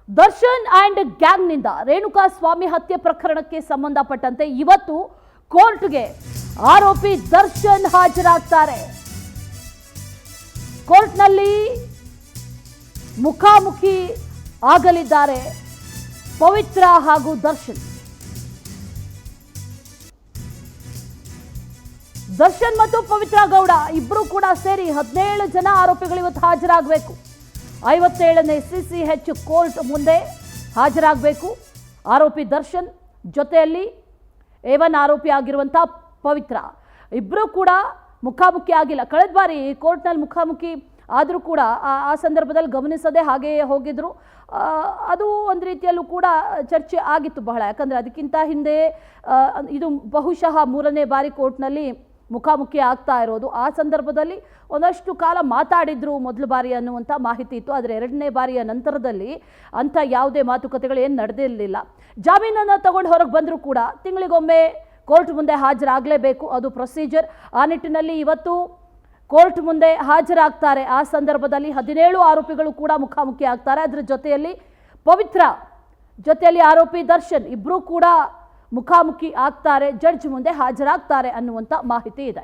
Darshan and ಗ್ಯಾಂಗ್ನಿಂದ Renuka ಸ್ವಾಮಿ ಹತ್ಯೆ ಪ್ರಕರಣಕ್ಕೆ ಸಂಬಂಧಪಟ್ಟಂತೆ ಇವತ್ತು ಕೋರ್ಟ್ಗೆ ಆರೋಪಿ ದರ್ಶನ್ ಹಾಜರಾಗ್ತಾರೆ. ಕೋರ್ಟ್ನಲ್ಲಿ ಮುಖಾಮುಖಿ ಆಗಲಿದ್ದಾರೆ ಪವಿತ್ರ ಹಾಗೂ ದರ್ಶನ್. ದರ್ಶನ್ ಮತ್ತು ಪವಿತ್ರ ಗೌಡ ಇಬ್ಬರು ಕೂಡ ಸೇರಿ 17 ಜನ ಆರೋಪಿಗಳು ಇವತ್ತು ಹಾಜರಾಗಬೇಕು. 57ನೇ CCH ಕೋರ್ಟ್ ಮುಂದೆ ಹಾಜರಾಗಬೇಕು. ಆರೋಪಿ ದರ್ಶನ್ ಜೊತೆಯಲ್ಲಿ A1 ಆರೋಪಿ ಆಗಿರುವಂತಹ ಪವಿತ್ರ ಇಬ್ಬರು ಕೂಡ ಮುಖಾಮುಖಿ ಆಗಿಲ್ಲ. ಕಳೆದ ಬಾರಿ ಕೋರ್ಟ್ನಲ್ಲಿ ಮುಖಾಮುಖಿ ಆದರೂ ಕೂಡ ಆ ಸಂದರ್ಭದಲ್ಲಿ ಗಮನಿಸದೆ ಹಾಗೆಯೇ ಹೋಗಿದ್ರು. ಅದು ಒಂದು ರೀತಿಯಲ್ಲೂ ಕೂಡ ಚರ್ಚೆ ಆಗಿತ್ತು ಬಹಳ. ಯಾಕಂದರೆ ಅದಕ್ಕಿಂತ ಹಿಂದೆ ಇದು ಬಹುಶಃ 3ನೇ ಬಾರಿ ಕೋರ್ಟ್ನಲ್ಲಿ ಮುಖಾಮುಖಿ ಆಗ್ತಾ ಇರೋದು. ಆ ಸಂದರ್ಭದಲ್ಲಿ ಒಂದಷ್ಟು ಕಾಲ ಮಾತಾಡಿದ್ರು ಮೊದಲ ಬಾರಿ ಅನ್ನುವಂಥ ಮಾಹಿತಿ ಇತ್ತು. ಆದರೆ 2ನೇ ಬಾರಿಯ ನಂತರದಲ್ಲಿ ಅಂಥ ಯಾವುದೇ ಮಾತುಕತೆಗಳು ಏನು ನಡೆದಿರಲಿಲ್ಲ. ಜಾಮೀನನ್ನು ತಗೊಂಡು ಹೊರಗೆ ಬಂದರೂ ಕೂಡ ತಿಂಗಳಿಗೊಮ್ಮೆ ಕೋರ್ಟ್ ಮುಂದೆ ಹಾಜರಾಗಲೇಬೇಕು, ಅದು ಪ್ರೊಸೀಜರ್. ಆ ನಿಟ್ಟಿನಲ್ಲಿ ಇವತ್ತು ಕೋರ್ಟ್ ಮುಂದೆ ಹಾಜರಾಗ್ತಾರೆ. ಆ ಸಂದರ್ಭದಲ್ಲಿ 17 ಆರೋಪಿಗಳು ಕೂಡ ಮುಖಾಮುಖಿ ಆಗ್ತಾರೆ. ಅದರ ಜೊತೆಯಲ್ಲಿ ಪವಿತ್ರ ಜೊತೆಯಲ್ಲಿ ಆರೋಪಿ ದರ್ಶನ್ ಇಬ್ಬರೂ ಕೂಡ ಮುಖಾಮುಖಿ ಆಗ್ತಾರೆ, ಜಡ್ಜ್ ಮುಂದೆ ಹಾಜರಾಗ್ತಾರೆ ಅನ್ನುವಂಥ ಮಾಹಿತಿ ಇದೆ.